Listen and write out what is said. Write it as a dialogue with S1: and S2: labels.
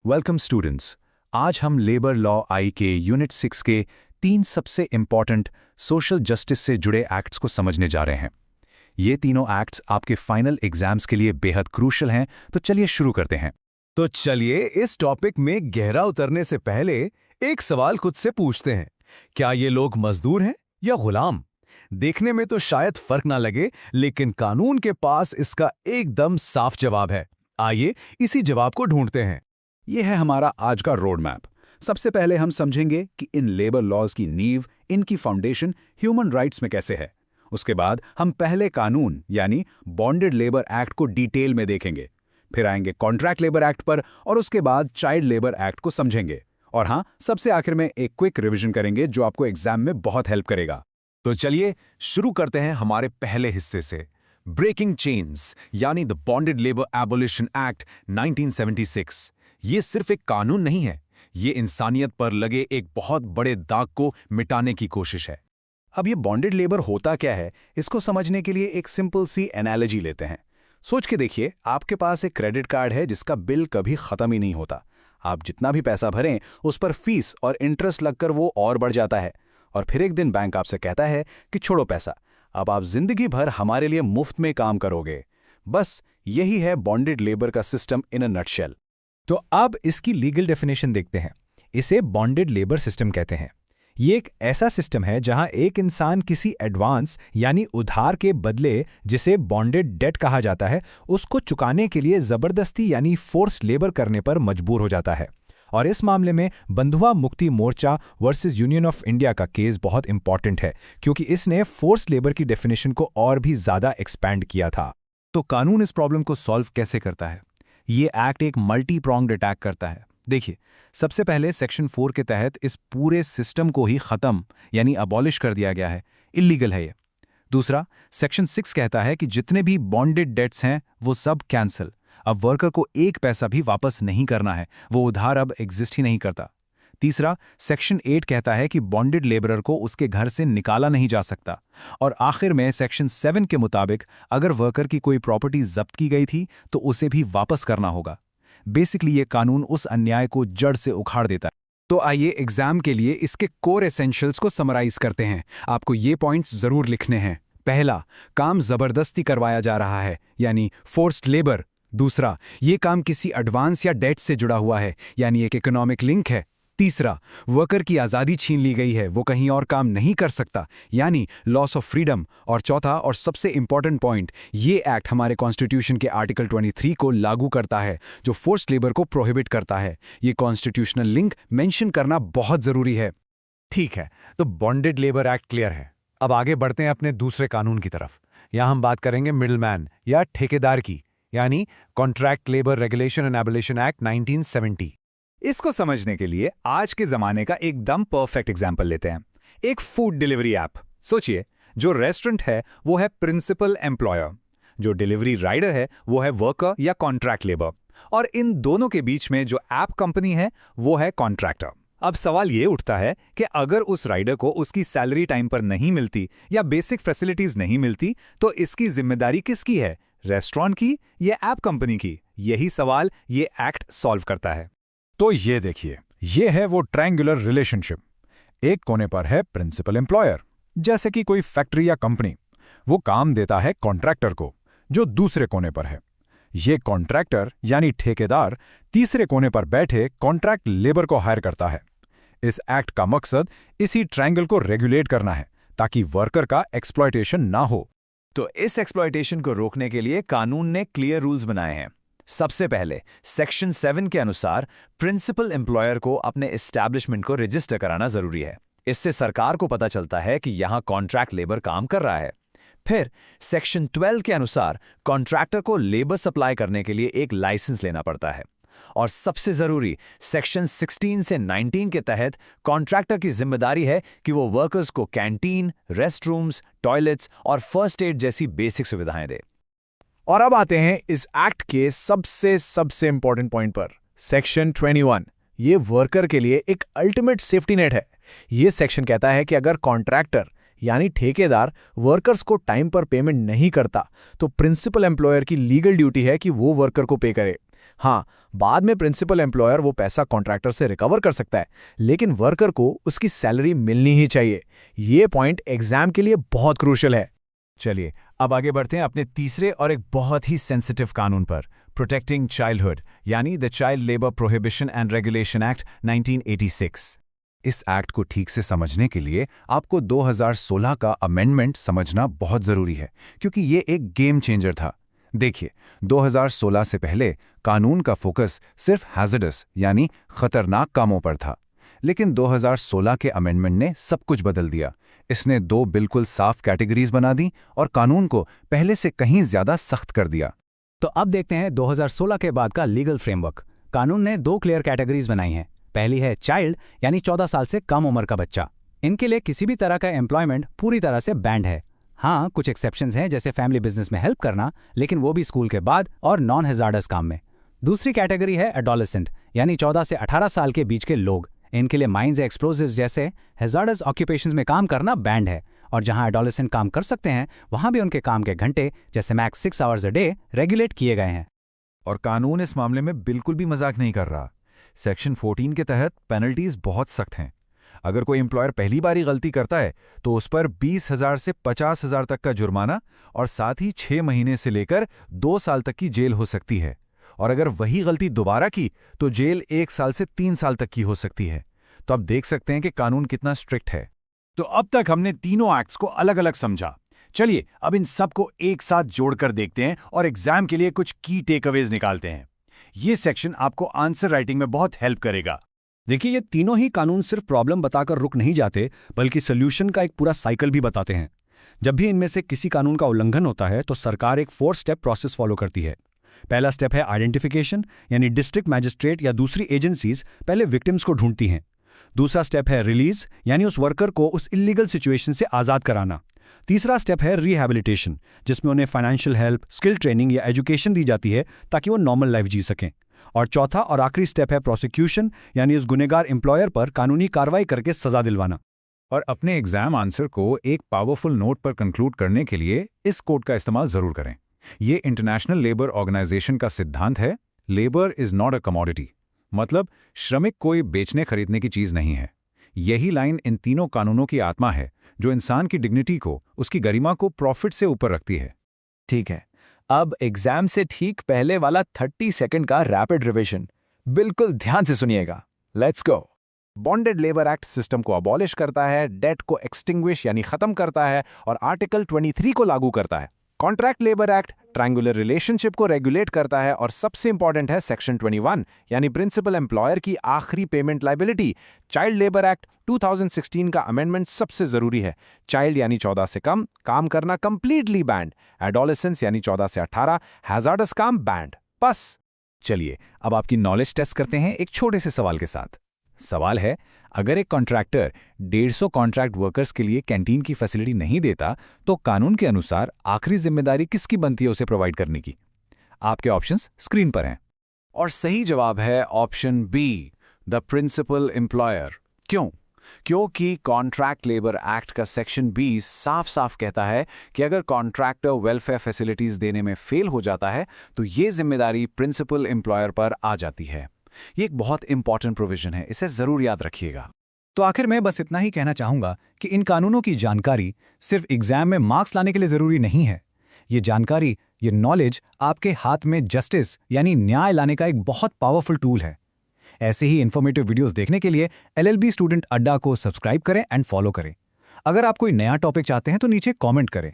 S1: Welcome students. आज हम labour law I के यूनिट 6 के 3 सबसे इंपॉर्टेंट सोशल जस्टिस से जुड़े एक्ट्स को समझने जा रहे हैं। ये तीनों एक्ट्स आपके फाइनल एग्जाम्स के लिए बेहद क्रूशल हैं, तो चलिए शुरू करते हैं।
S2: तो चलिए इस टॉपिक में गहरा उतरने से पहले एक सवाल खुद से पूछते हैं, क्या ये लोग मजदूर हैं या गुलाम? देखने में तो शायद फर्क ना लगे, लेकिन कानून के पास इसका एकदम साफ जवाब है। आइए इसी जवाब को ढूंढते हैं।
S1: ये है हमारा आज का रोड मैप। सबसे पहले हम समझेंगे कि इन लेबर लॉज की नींव, इनकी फाउंडेशन ह्यूमन राइट्स में कैसे है। उसके बाद हम पहले कानून यानी बॉन्डेड लेबर एक्ट को डिटेल में देखेंगे। फिर आएंगे कॉन्ट्रैक्ट लेबर एक्ट पर और उसके बाद चाइल्ड लेबर एक्ट को समझेंगे। और हाँ, सबसे आखिर में एक क्विक रिवीजन करेंगे जो आपको एग्जाम में बहुत हेल्प करेगा।
S2: तो चलिए शुरू करते हैं हमारे पहले हिस्से से, ब्रेकिंग चेन्स यानी the bonded labour abolition act 1976। ये सिर्फ एक कानून नहीं है, ये इंसानियत पर लगे एक बहुत बड़े दाग को मिटाने की कोशिश है।
S1: अब ये बॉन्डेड लेबर होता क्या है, इसको समझने के लिए एक सिंपल सी एनालॉजी लेते हैं। सोच के देखिए, आपके पास एक क्रेडिट कार्ड है जिसका बिल कभी खत्म ही नहीं होता। आप जितना भी पैसा भरें उस पर फीस और इंटरेस्ट लगकर वो और बढ़ जाता है। और फिर एक दिन बैंक आपसे कहता है कि छोड़ो पैसा, अब आप जिंदगी भर हमारे लिए मुफ्त में काम करोगे। बस यही है बॉन्डेड लेबर का सिस्टम इन अ नटशेल।
S3: तो अब इसकी लीगल डेफिनेशन देखते हैं। इसे बॉन्डेड लेबर सिस्टम कहते हैं। ये एक ऐसा सिस्टम है जहां एक इंसान किसी एडवांस यानी उधार के बदले, जिसे बॉन्डेड डेट कहा जाता है, उसको चुकाने के लिए जबरदस्ती यानी फोर्स लेबर करने पर मजबूर हो जाता है। और इस मामले में बंधुआ Mukti Morcha versus union of India का केस बहुत इंपॉर्टेंट है, क्योंकि इसने फोर्स लेबर की डेफिनेशन को और भी ज्यादा एक्सपैंड किया था।
S1: तो कानून इस प्रॉब्लम को सॉल्व कैसे करता है? ये एक्ट एक मल्टी प्रॉन्ग्ड अटैक करता है। देखिए, सबसे पहले सेक्शन 4 के तहत इस पूरे सिस्टम को ही खत्म यानी अबॉलिश कर दिया गया है, इलीगल है ये। दूसरा, सेक्शन 6 कहता है कि जितने भी बॉन्डेड डेट्स हैं वो सब कैंसिल। अब वर्कर को एक पैसा भी वापस नहीं करना है, वो उधार अब एग्जिस्ट ही नहीं करता। तीसरा, सेक्शन 8 कहता है कि बॉन्डेड लेबरर को उसके घर से निकाला नहीं जा सकता। और आखिर में सेक्शन 7 के मुताबिक अगर वर्कर की कोई प्रॉपर्टी जब्त की गई थी तो उसे भी वापस करना होगा। बेसिकली ये कानून उस अन्याय को जड़ से उखाड़ देता है।
S2: तो आइए एग्जाम के लिए इसके कोर एसेंशियल्स को समराइज करते हैं। आपको ये पॉइंट्स जरूर लिखने हैं। पहला, काम जबरदस्ती करवाया जा रहा है यानी फोर्स्ड लेबर। दूसरा, ये काम किसी एडवांस या डेट से जुड़ा हुआ है यानी एक इकोनॉमिक लिंक है। तीसरा, वर्कर की आज़ादी छीन ली गई है, वो कहीं और काम नहीं कर सकता यानी लॉस ऑफ फ्रीडम। और चौथा और सबसे इंपॉर्टेंट पॉइंट, ये एक्ट हमारे कॉन्स्टिट्यूशन के आर्टिकल 23 को लागू करता है जो फोर्स्ड लेबर को प्रोहिबिट करता है। ये कॉन्स्टिट्यूशनल लिंक मेंशन करना बहुत जरूरी है।
S3: ठीक है, तो बॉन्डेड लेबर एक्ट क्लियर है। अब आगे बढ़ते हैं अपने दूसरे कानून की तरफ। यहां हम बात करेंगे मिडलमैन या ठेकेदार की, यानी contract labour regulation and abolition act 1970।
S4: इसको समझने के लिए आज के जमाने का एकदम परफेक्ट एग्जाम्पल लेते हैं, एक फूड डिलीवरी ऐप। सोचिए, जो रेस्टोरेंट है वो है प्रिंसिपल एम्प्लॉयर, जो डिलीवरी राइडर है वो है वर्कर या कॉन्ट्रैक्ट लेबर, और इन दोनों के बीच में जो ऐप कंपनी है वो है कॉन्ट्रैक्टर। अब सवाल ये उठता है कि अगर उस राइडर को उसकी सैलरी टाइम पर नहीं मिलती या बेसिक फैसिलिटीज नहीं मिलती तो इसकी जिम्मेदारी किसकी है, रेस्टोरेंट की या ऐप कंपनी की? यही सवाल ये एक्ट सॉल्व करता है।
S1: तो ये देखिए, ये है वो ट्रायंगुलर रिलेशनशिप। एक कोने पर है प्रिंसिपल एम्प्लॉयर, जैसे कि कोई फैक्ट्री या कंपनी, वो काम देता है कॉन्ट्रैक्टर को, जो दूसरे कोने पर है। ये कॉन्ट्रैक्टर यानी ठेकेदार तीसरे कोने पर बैठे कॉन्ट्रैक्ट लेबर को हायर करता है। इस एक्ट का मकसद इसी ट्रायंगल को रेगुलेट करना है ताकि वर्कर का एक्सप्लॉयटेशन ना हो।
S4: तो इस एक्सप्लॉयटेशन को रोकने के लिए कानून ने क्लियर रूल्स बनाए हैं। सबसे पहले सेक्शन 7 के अनुसार प्रिंसिपल एम्प्लॉयर को अपने एस्टैब्लिशमेंट को रजिस्टर कराना जरूरी है। इससे सरकार को पता चलता है कि यहां कॉन्ट्रैक्ट लेबर काम कर रहा है। फिर सेक्शन 12 के अनुसार कॉन्ट्रैक्टर को लेबर सप्लाई करने के लिए एक लाइसेंस लेना पड़ता है। और सबसे जरूरी, सेक्शन 16 से 19 के तहत कॉन्ट्रैक्टर की जिम्मेदारी है कि वो वर्कर्स को कैंटीन, रेस्टरूम्स, टॉयलेट्स और फर्स्ट एड जैसी बेसिक सुविधाएं दे।
S3: और अब आते हैं इस एक्ट के सबसे इंपॉर्टेंट पॉइंट पर, सेक्शन 21। ये वर्कर के लिए एक अल्टीमेट सेफ्टी नेट है। ये सेक्शन कहता है कि अगर कॉन्ट्रैक्टर यानी ठेकेदार वर्कर्स को टाइम पर पेमेंट नहीं करता तो प्रिंसिपल एम्प्लॉयर की लीगल ड्यूटी है कि वो वर्कर को पे करे।
S4: हाँ, बाद में प्रिंसिपल एम्प्लॉयर वो पैसा कॉन्ट्रैक्टर से रिकवर कर सकता है, लेकिन वर्कर को उसकी सैलरी मिलनी ही चाहिए। ये पॉइंट एग्जाम के लिए बहुत क्रूशियल है।
S1: चलिए अब आगे बढ़ते हैं अपने तीसरे और एक बहुत ही सेंसिटिव कानून पर, प्रोटेक्टिंग चाइल्डहुड यानी the child labour prohibition and regulation act 1986। इस एक्ट को ठीक से समझने के लिए आपको 2016 का अमेंडमेंट समझना बहुत ज़रूरी है, क्योंकि ये एक गेम चेंजर था। देखिए, 2016 से पहले कानून का फोकस सिर्फ हैज़र्डस यानी खतरनाक कामों पर था, लेकिन 2016 के अमेंडमेंट ने सब कुछ बदल दिया। इसने दो बिल्कुल साफ कैटेगरीज बना दी और कानून को पहले से कहीं ज्यादा सख्त कर दिया।
S3: तो अब देखते हैं 2016 के बाद का लीगल फ्रेमवर्क। कानून ने दो क्लियर कैटेगरीज बनाई हैं। पहली है चाइल्ड यानी 14 साल से कम उम्र का बच्चा। इनके लिए किसी भी तरह का एम्प्लॉयमेंट पूरी तरह से बैंड है। हाँ, कुछ एक्सेप्शंस हैं जैसे फैमिली बिजनेस में हेल्प करना, लेकिन वो भी स्कूल के बाद और नॉन हैजार्डस काम में। दूसरी कैटेगरी है एडोलेसेंट यानी 14 से 18 साल के बीच के लोग। इनके लिए माइंस या एक्सप्लोजिव्स जैसे हैजार्डस ऑक्यूपेशंस में काम करना बैंड है, और जहां एडोलेसेंट काम कर सकते हैं वहां भी उनके काम के घंटे जैसे max 6 hours a day regulate किए गए हैं।
S1: और कानून इस मामले में बिल्कुल भी मजाक नहीं कर रहा। सेक्शन 14 के तहत पेनल्टीज बहुत सख्त हैं। अगर कोई एम्प्लॉयर पहली बारी गलती करता है तो उस पर 20,000 से 50,000 तक का जुर्माना और साथ ही 6 महीने से लेकर 2 साल तक की जेल हो सकती है। और अगर वही गलती दोबारा की तो जेल 1 साल से 3 साल तक की हो सकती है। तो आप देख सकते हैं कि कानून कितना स्ट्रिक्ट है। तो अब तक हमने तीनों एक्ट्स को अलग अलग समझा। चलिए अब इन सब को एक साथ जोड़कर देखते हैं और एग्जाम के लिए कुछ की टेकअवेज निकालते हैं। ये सेक्शन आपको आंसर राइटिंग में बहुत हेल्प करेगा।
S2: देखिए, ये तीनों ही कानून सिर्फ प्रॉब्लम बताकर रुक नहीं जाते, बल्कि सोल्यूशन का एक पूरा साइकिल भी बताते हैं। जब भी इनमें से किसी कानून का उल्लंघन होता है तो सरकार एक 4 स्टेप प्रोसेस फॉलो करती है। पहला स्टेप है आइडेंटिफिकेशन, यानी डिस्ट्रिक्ट मैजिस्ट्रेट या दूसरी एजेंसीज पहले विक्टिम्स को ढूंढती हैं। दूसरा स्टेप है रिलीज, यानी उस वर्कर को उस इलीगल सिचुएशन से आज़ाद कराना। तीसरा स्टेप है रिहैबिलिटेशन, जिसमें उन्हें फाइनेंशियल हेल्प, स्किल ट्रेनिंग या एजुकेशन दी जाती है ताकि वो नॉर्मल लाइफ जी सकें। और चौथा और आखिरी स्टेप है प्रोसिक्यूशन, यानी उस गुनहगार एम्प्लॉयर पर कानूनी कार्रवाई करके सजा दिलवाना।
S1: और अपने एग्जाम आंसर को एक पावरफुल नोट पर कंक्लूड करने के लिए इस कोड का इस्तेमाल जरूर करें। ये इंटरनेशनल लेबर ऑर्गेनाइजेशन का सिद्धांत है, labour is not a commodity, मतलब श्रमिक कोई बेचने खरीदने की चीज नहीं है। यही लाइन इन तीनों कानूनों की आत्मा है, जो इंसान की डिग्निटी को, उसकी गरिमा को प्रॉफिट से ऊपर रखती है।
S4: ठीक है, अब एग्जाम से ठीक पहले वाला 30 सेकंड का रैपिड रिवीजन बिल्कुल ध्यान से सुनिएगा। Let's go. Bonded labour act system को अबॉलिश करता है, डेट को एक्सटिंग्विश यानी खत्म करता है और आर्टिकल 23 को लागू करता है। Contract labour act triangular relationship को रेगुलेट करता है और सबसे इंपॉर्टेंट है सेक्शन 21 यानी प्रिंसिपल एम्प्लॉयर की आखिरी payment liability. Child labour act 2016 का अमेंडमेंट सबसे जरूरी है। चाइल्ड यानी 14 से कम, काम करना कंप्लीटली बैंड। एडोलेसेंस यानी 14 से 18, हैजार्डस काम बैंड। बस।
S1: चलिए अब आपकी नॉलेज टेस्ट करते हैं एक छोटे से सवाल के साथ। सवाल है, अगर एक कॉन्ट्रैक्टर 150 कॉन्ट्रैक्ट वर्कर्स के लिए कैंटीन की फैसिलिटी नहीं देता तो कानून के अनुसार आखिरी जिम्मेदारी किसकी बनती है उसे प्रोवाइड करने की? आपके ऑप्शंस स्क्रीन पर हैं। और सही जवाब है option B, the principal employer. क्यों? क्योंकि कॉन्ट्रैक्ट लेबर एक्ट का सेक्शन 20 साफ साफ कहता है कि अगर कॉन्ट्रैक्टर वेलफेयर फैसिलिटीज देने में फेल हो जाता है तो ये जिम्मेदारी प्रिंसिपल एम्प्लॉयर पर आ जाती है। ये एक बहुत इंपॉर्टेंट प्रोविजन है, इसे जरूर याद रखिएगा।
S2: तो आखिर मैं बस इतना ही कहना चाहूंगा कि इन कानूनों की जानकारी सिर्फ एग्जाम में मार्क्स लाने के लिए जरूरी नहीं है। ये जानकारी, ये नॉलेज आपके हाथ में जस्टिस यानी न्याय लाने का एक बहुत पावरफुल टूल है। ऐसे ही इन्फॉर्मेटिव वीडियोस देखने के लिए LLB स्टूडेंट अड्डा को सब्सक्राइब करें एंड फॉलो करें। अगर आप कोई नया टॉपिक चाहते हैं तो नीचे कमेंट करें।